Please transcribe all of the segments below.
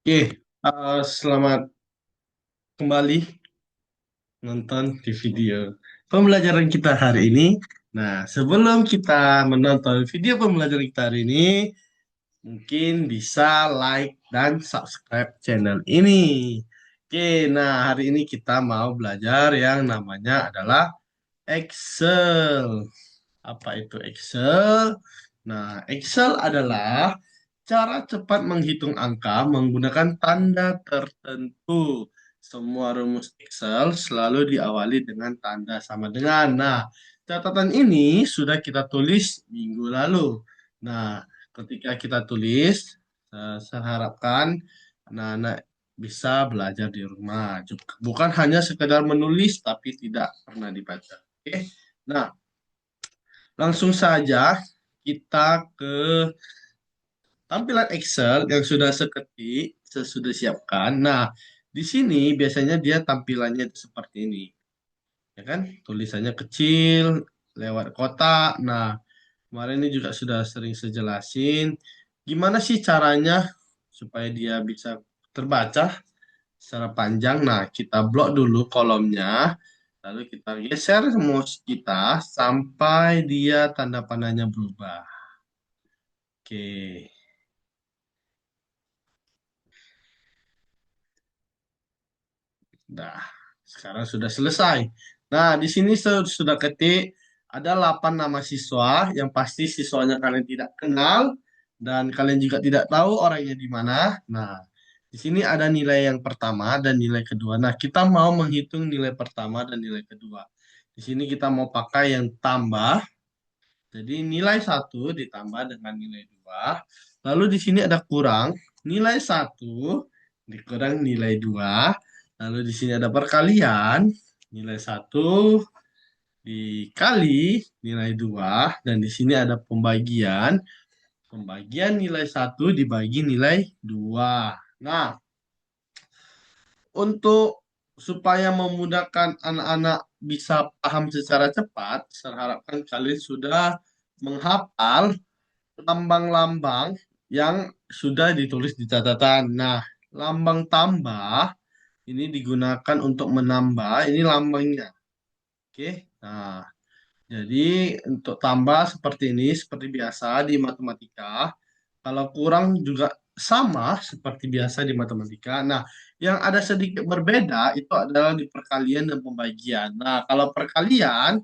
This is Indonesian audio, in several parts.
Oke, selamat kembali nonton di video pembelajaran kita hari ini. Nah, sebelum kita menonton video pembelajaran kita hari ini, mungkin bisa like dan subscribe channel ini. Oke, nah hari ini kita mau belajar yang namanya adalah Excel. Apa itu Excel? Nah, Excel adalah cara cepat menghitung angka menggunakan tanda tertentu. Semua rumus Excel selalu diawali dengan tanda sama dengan. Nah, catatan ini sudah kita tulis minggu lalu. Nah, ketika kita tulis, saya harapkan anak-anak bisa belajar di rumah. Bukan hanya sekedar menulis, tapi tidak pernah dibaca. Oke. Nah, langsung saja kita ke tampilan Excel yang sudah sesudah siapkan. Nah, di sini biasanya dia tampilannya itu seperti ini, ya kan? Tulisannya kecil, lewat kotak. Nah, kemarin ini juga sudah sering saya jelasin. Gimana sih caranya supaya dia bisa terbaca secara panjang? Nah, kita blok dulu kolomnya, lalu kita geser mouse kita sampai dia tanda panahnya berubah. Oke. Nah, sekarang sudah selesai. Nah, di sini saya sudah ketik ada 8 nama siswa yang pasti siswanya kalian tidak kenal dan kalian juga tidak tahu orangnya di mana. Nah, di sini ada nilai yang pertama dan nilai kedua. Nah, kita mau menghitung nilai pertama dan nilai kedua. Di sini kita mau pakai yang tambah. Jadi nilai satu ditambah dengan nilai 2. Lalu di sini ada kurang nilai satu dikurang nilai 2. Lalu di sini ada perkalian nilai satu dikali nilai 2. Dan di sini ada pembagian. Pembagian nilai satu dibagi nilai 2. Nah, untuk supaya memudahkan anak-anak bisa paham secara cepat, saya harapkan kalian sudah menghafal lambang-lambang yang sudah ditulis di catatan. Nah, lambang tambah ini digunakan untuk menambah, ini lambangnya. Oke. Nah, jadi untuk tambah seperti ini, seperti biasa di matematika. Kalau kurang juga sama seperti biasa di matematika. Nah, yang ada sedikit berbeda itu adalah di perkalian dan pembagian. Nah, kalau perkalian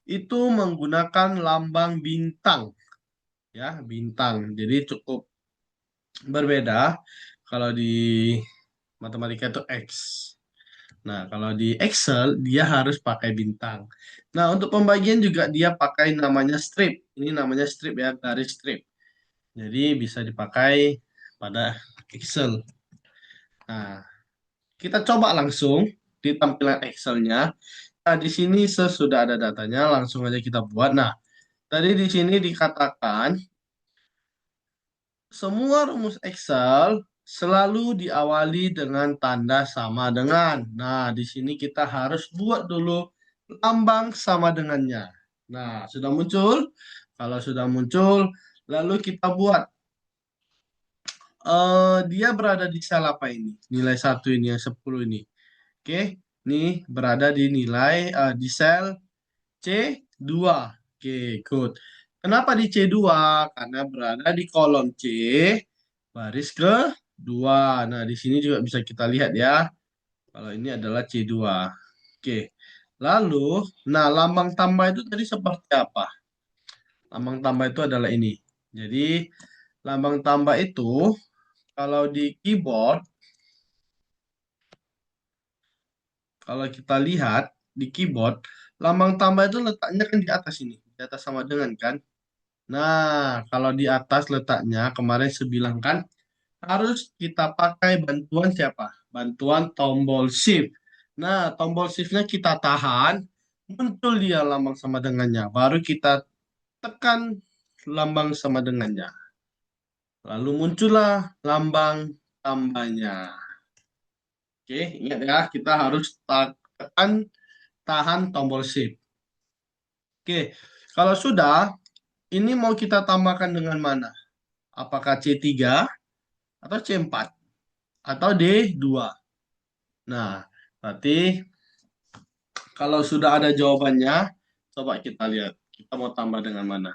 itu menggunakan lambang bintang, ya, bintang. Jadi cukup berbeda kalau di matematika itu X. Nah, kalau di Excel dia harus pakai bintang. Nah, untuk pembagian juga dia pakai namanya strip. Ini namanya strip ya, garis strip. Jadi bisa dipakai pada Excel. Nah, kita coba langsung di tampilan Excel-nya. Nah, di sini sesudah ada datanya, langsung aja kita buat. Nah, tadi di sini dikatakan semua rumus Excel selalu diawali dengan tanda sama dengan. Nah, di sini kita harus buat dulu lambang sama dengannya. Nah, sudah muncul. Kalau sudah muncul, lalu kita buat. Dia berada di sel apa ini? Nilai satu ini, yang 10 ini. Oke, ini berada di nilai, di sel C2. Oke, good. Kenapa di C2? Karena berada di kolom C, baris ke-2. Nah, di sini juga bisa kita lihat ya. Kalau ini adalah C2. Oke. Lalu, nah lambang tambah itu tadi seperti apa? Lambang tambah itu adalah ini. Jadi, lambang tambah itu kalau di keyboard, kalau kita lihat di keyboard, lambang tambah itu letaknya kan di atas ini, di atas sama dengan kan? Nah, kalau di atas letaknya, kemarin saya bilang kan, harus kita pakai bantuan siapa? Bantuan tombol shift. Nah, tombol shift-nya kita tahan, muncul dia lambang sama dengannya. Baru kita tekan lambang sama dengannya. Lalu muncullah lambang tambahnya. Oke, ingat ya, kita harus tekan tahan tombol shift. Oke, kalau sudah, ini mau kita tambahkan dengan mana? Apakah C3 atau C4? atau D2. Nah, berarti kalau sudah ada jawabannya, coba kita lihat. Kita mau tambah dengan mana?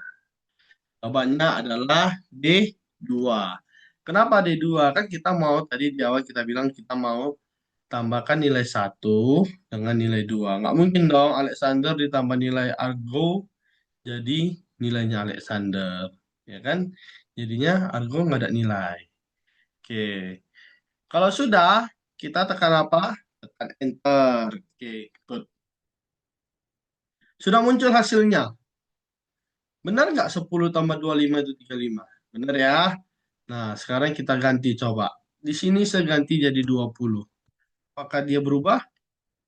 Jawabannya adalah D2. Kenapa D2? Kan kita mau, tadi di awal kita bilang kita mau tambahkan nilai satu dengan nilai 2. Nggak mungkin dong Alexander ditambah nilai Argo jadi nilainya Alexander. Ya kan? Jadinya Argo nggak ada nilai. Oke. Kalau sudah, kita tekan apa? Tekan Enter. Oke, good. Sudah muncul hasilnya. Benar nggak 10 tambah 25 itu 35? Benar ya? Nah, sekarang kita ganti coba. Di sini saya ganti jadi 20. Apakah dia berubah?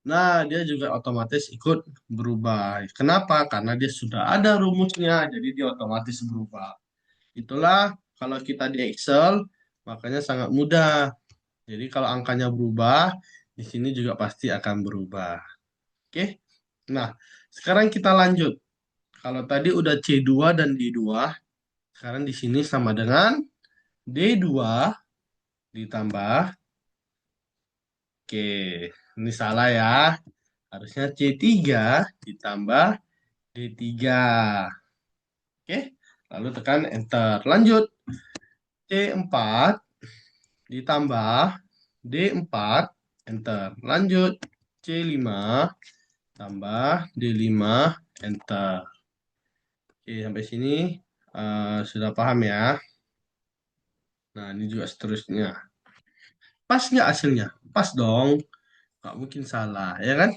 Nah, dia juga otomatis ikut berubah. Kenapa? Karena dia sudah ada rumusnya, jadi dia otomatis berubah. Itulah kalau kita di Excel, makanya sangat mudah. Jadi kalau angkanya berubah, di sini juga pasti akan berubah. Oke? Nah, sekarang kita lanjut. Kalau tadi udah C2 dan D2, sekarang di sini sama dengan D2 ditambah, oke, ini salah ya. Harusnya C3 ditambah D3. Oke, lalu tekan Enter. Lanjut, C4 ditambah D4, Enter. Lanjut, C5 tambah D5, Enter. Oke, sampai sini sudah paham ya. Nah, ini juga seterusnya. Pas nggak hasilnya? Pas dong. Nggak mungkin salah, ya kan?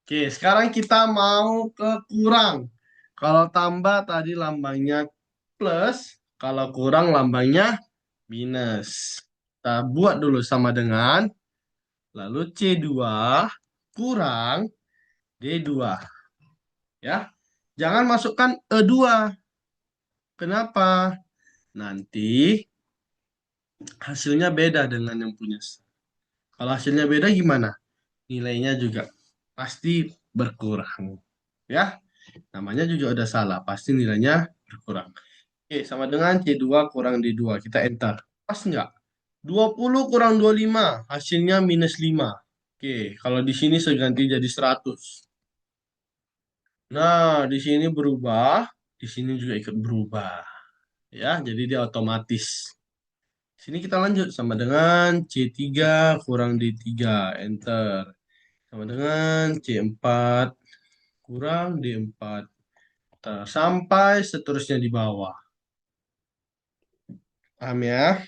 Oke, sekarang kita mau ke kurang. Kalau tambah tadi lambangnya plus, kalau kurang lambangnya minus. Kita buat dulu sama dengan, lalu C2 kurang D2. Ya, jangan masukkan E2. Kenapa? Nanti hasilnya beda dengan yang punya. Kalau hasilnya beda gimana? Nilainya juga pasti berkurang. Ya, namanya juga udah salah. Pasti nilainya berkurang. Oke, sama dengan C2 kurang D2. Kita enter. Pas nggak? 20 kurang 25. Hasilnya minus 5. Oke, kalau di sini saya ganti jadi 100. Nah, di sini berubah. Di sini juga ikut berubah. Ya, jadi dia otomatis. Sini kita lanjut sama dengan C3 kurang D3. Enter. Sama dengan C4 kurang D4. Sampai seterusnya di bawah. Paham ya?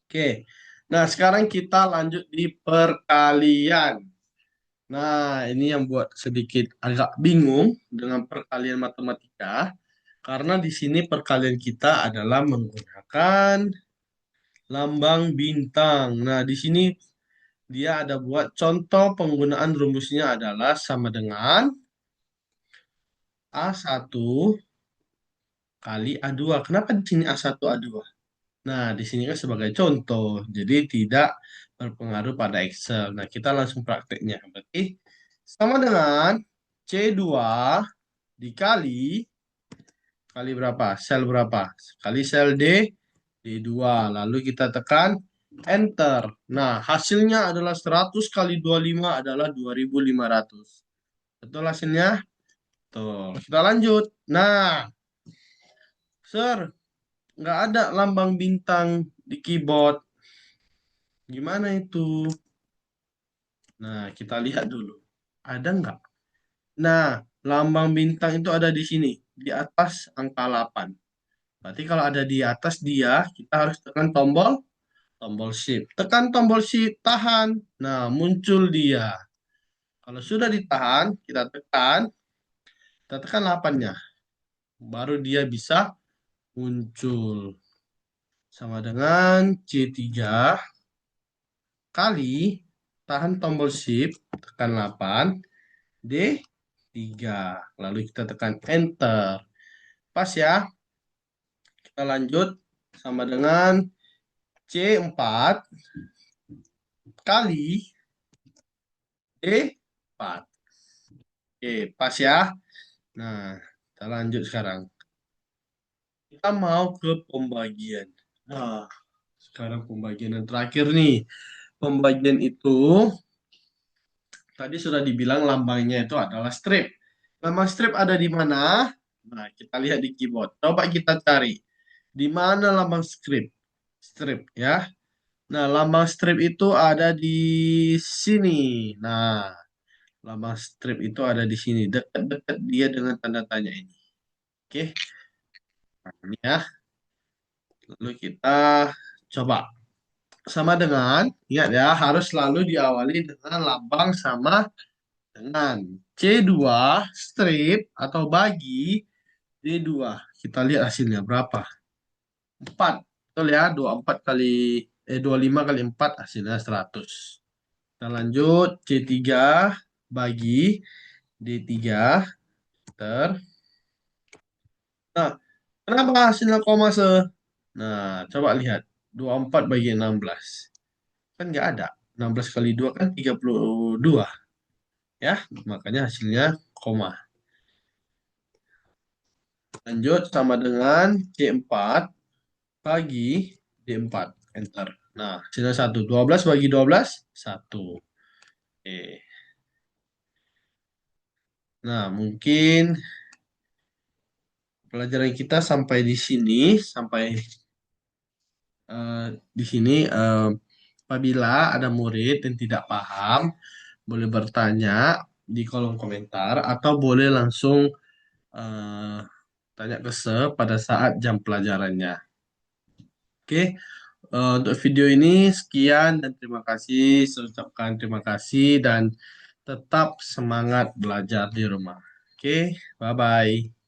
Oke. Nah, sekarang kita lanjut di perkalian. Nah, ini yang buat sedikit agak bingung dengan perkalian matematika. Karena di sini perkalian kita adalah menggunakan lambang bintang. Nah, di sini dia ada buat contoh penggunaan rumusnya adalah sama dengan A1 kali A2. Kenapa di sini A1 A2? Nah, di sini kan sebagai contoh, jadi tidak berpengaruh pada Excel. Nah, kita langsung prakteknya. Berarti sama dengan C2 dikali kali berapa? Sel berapa? Kali sel D2. Lalu kita tekan Enter. Nah, hasilnya adalah 100 kali 25 adalah 2500. Betul hasilnya? Betul. Kita lanjut. Nah, Sir, nggak ada lambang bintang di keyboard. Gimana itu? Nah, kita lihat dulu. Ada nggak? Nah, lambang bintang itu ada di sini, di atas angka 8. Berarti kalau ada di atas dia, kita harus tekan tombol shift. Tekan tombol shift, tahan. Nah, muncul dia. Kalau sudah ditahan, kita tekan 8-nya. Baru dia bisa muncul. Sama dengan C3 kali tahan tombol shift, tekan 8, D3. Lalu kita tekan enter. Pas ya. Kita lanjut sama dengan C4 kali D4. Oke, pas ya. Nah, kita lanjut sekarang. Kita mau ke pembagian. Nah, Sekarang pembagian yang terakhir nih. Pembagian itu tadi sudah dibilang lambangnya itu adalah strip. Lambang strip ada di mana? Nah, kita lihat di keyboard. Coba kita cari. Di mana lambang strip? Strip ya. Nah, lambang strip itu ada di sini. Nah, lambang strip itu ada di sini. Dekat-dekat dia dengan tanda tanya ini. Oke, nah, ini ya. Lalu kita coba. Sama dengan, ingat ya, harus selalu diawali dengan lambang sama dengan C2 strip atau bagi D2. Kita lihat hasilnya berapa. 4. Betul ya, 24 kali 25 kali 4 hasilnya 100. Kita lanjut C3 bagi D3 ter. Nah, kenapa hasilnya koma se? Nah, coba lihat. 24 bagi 16. Kan nggak ada. 16 kali 2 kan 32. Ya, makanya hasilnya koma. Lanjut sama dengan C4 bagi D4. Enter. Nah, hasilnya 1. 12 bagi 12, 1. Oke. Nah, mungkin pelajaran kita sampai di sini. Sampai eh, di sini. Apabila ada murid yang tidak paham, boleh bertanya di kolom komentar atau boleh langsung eh, tanya ke pada saat jam pelajarannya. Oke, untuk video ini sekian dan terima kasih. Saya ucapkan terima kasih dan tetap semangat belajar di rumah. Oke, bye-bye.